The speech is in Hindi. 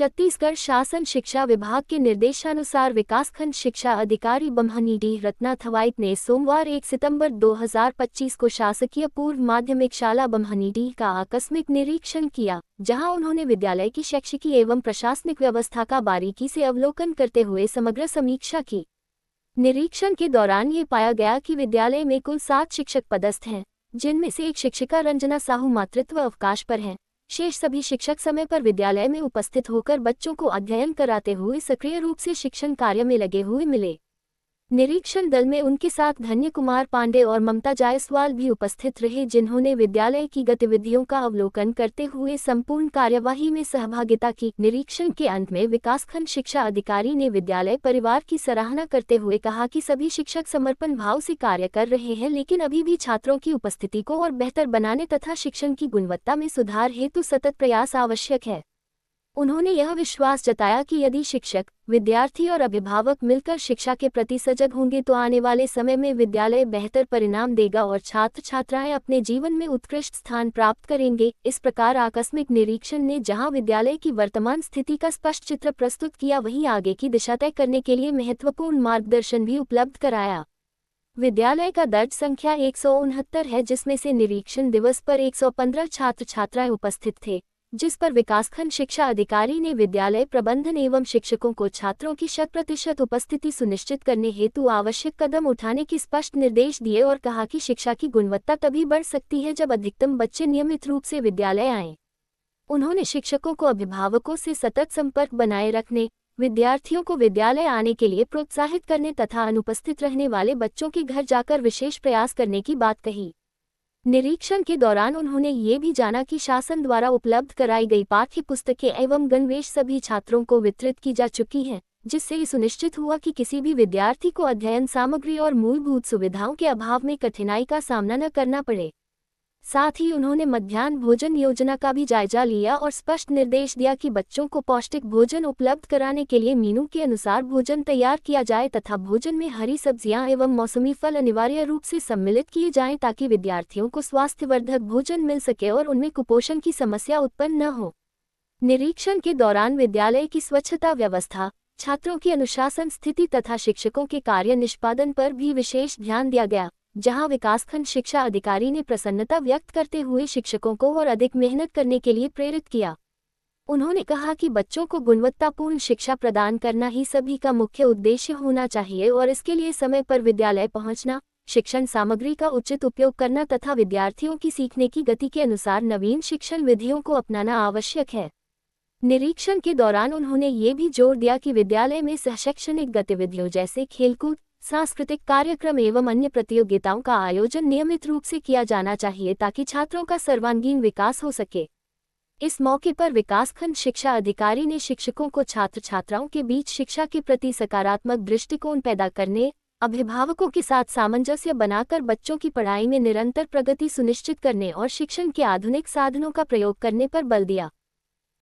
छत्तीसगढ़ शासन शिक्षा विभाग के निर्देशानुसार विकासखंड शिक्षा अधिकारी बम्हनीडीह रत्नाथवाइत ने सोमवार 1 सितंबर 2025 को शासकीय पूर्व माध्यमिक शाला बम्हनीडीह का आकस्मिक निरीक्षण किया, जहां उन्होंने विद्यालय की शैक्षिकी एवं प्रशासनिक व्यवस्था का बारीकी से अवलोकन करते हुए समग्र समीक्षा की। निरीक्षण के दौरान ये पाया गया कि विद्यालय में कुल 7 शिक्षक पदस्थ हैं, जिनमें से एक शिक्षिका रंजना साहू मातृत्व अवकाश पर हैं। शेष सभी शिक्षक समय पर विद्यालय में उपस्थित होकर बच्चों को अध्ययन कराते हुए सक्रिय रूप से शिक्षण कार्य में लगे हुए मिले। निरीक्षण दल में उनके साथ धन्य कुमार पांडे और ममता जायसवाल भी उपस्थित रहे, जिन्होंने विद्यालय की गतिविधियों का अवलोकन करते हुए संपूर्ण कार्यवाही में सहभागिता की। निरीक्षण के अंत में विकासखंड शिक्षा अधिकारी ने विद्यालय परिवार की सराहना करते हुए कहा कि सभी शिक्षक समर्पण भाव से कार्य कर रहे हैं, लेकिन अभी भी छात्रों की उपस्थिति को और बेहतर बनाने तथा शिक्षण की गुणवत्ता में सुधार हेतु सतत प्रयास आवश्यक है। उन्होंने यह विश्वास जताया कि यदि शिक्षक, विद्यार्थी और अभिभावक मिलकर शिक्षा के प्रति सजग होंगे तो आने वाले समय में विद्यालय बेहतर परिणाम देगा और छात्र छात्राएं अपने जीवन में उत्कृष्ट स्थान प्राप्त करेंगे। इस प्रकार आकस्मिक निरीक्षण ने जहां विद्यालय की वर्तमान स्थिति का स्पष्ट चित्र प्रस्तुत किया, वहीं आगे की दिशा तय करने के लिए महत्वपूर्ण मार्गदर्शन भी उपलब्ध कराया। विद्यालय का दर्ज संख्या 169 है, जिसमें से निरीक्षण दिवस पर 115 छात्र छात्राएं उपस्थित थे, जिस पर विकासखंड शिक्षा अधिकारी ने विद्यालय प्रबंधन एवं शिक्षकों को छात्रों की 100% उपस्थिति सुनिश्चित करने हेतु आवश्यक कदम उठाने के स्पष्ट निर्देश दिए और कहा कि शिक्षा की गुणवत्ता तभी बढ़ सकती है जब अधिकतम बच्चे नियमित रूप से विद्यालय आएं। उन्होंने शिक्षकों को अभिभावकों से सतत संपर्क बनाए रखने, विद्यार्थियों को विद्यालय आने के लिए प्रोत्साहित करने तथा अनुपस्थित रहने वाले बच्चों के घर जाकर विशेष प्रयास करने की बात कही। निरीक्षण के दौरान उन्होंने ये भी जाना कि शासन द्वारा उपलब्ध कराई गई पाठ्य पुस्तकें एवं गणवेश सभी छात्रों को वितरित की जा चुकी हैं, जिससे ये सुनिश्चित हुआ कि किसी भी विद्यार्थी को अध्ययन सामग्री और मूलभूत सुविधाओं के अभाव में कठिनाई का सामना न करना पड़े। साथ ही उन्होंने मध्याह्न भोजन योजना का भी जायजा लिया और स्पष्ट निर्देश दिया कि बच्चों को पौष्टिक भोजन उपलब्ध कराने के लिए मेनू के अनुसार भोजन तैयार किया जाए तथा भोजन में हरी सब्जियां एवं मौसमी फल अनिवार्य रूप से सम्मिलित किए जाएं, ताकि विद्यार्थियों को स्वास्थ्यवर्धक भोजन मिल सके और उनमें कुपोषण की समस्या उत्पन्न न हो। निरीक्षण के दौरान विद्यालय की स्वच्छता व्यवस्था, छात्रों की अनुशासन स्थिति तथा शिक्षकों के कार्य निष्पादन पर भी विशेष ध्यान दिया गया, जहां विकासखंड शिक्षा अधिकारी ने प्रसन्नता व्यक्त करते हुए शिक्षकों को और अधिक मेहनत करने के लिए प्रेरित किया। उन्होंने कहा कि बच्चों को गुणवत्तापूर्ण शिक्षा प्रदान करना ही सभी का मुख्य उद्देश्य होना चाहिए और इसके लिए समय पर विद्यालय पहुंचना, शिक्षण सामग्री का उचित उपयोग करना तथा विद्यार्थियों की सीखने की गति के अनुसार नवीन शिक्षण विधियों को अपनाना आवश्यक है। निरीक्षण के दौरान उन्होंने ये भी जोर दिया कि विद्यालय में शैक्षणिक गतिविधियों जैसे खेलकूद, सांस्कृतिक कार्यक्रम एवं अन्य प्रतियोगिताओं का आयोजन नियमित रूप से किया जाना चाहिए, ताकि छात्रों का सर्वांगीण विकास हो सके। इस मौके पर विकासखंड शिक्षा अधिकारी ने शिक्षकों को छात्र छात्राओं के बीच शिक्षा के प्रति सकारात्मक दृष्टिकोण पैदा करने, अभिभावकों के साथ सामंजस्य बनाकर बच्चों की पढ़ाई में निरंतर प्रगति सुनिश्चित करने और शिक्षण के आधुनिक साधनों का प्रयोग करने पर बल दिया।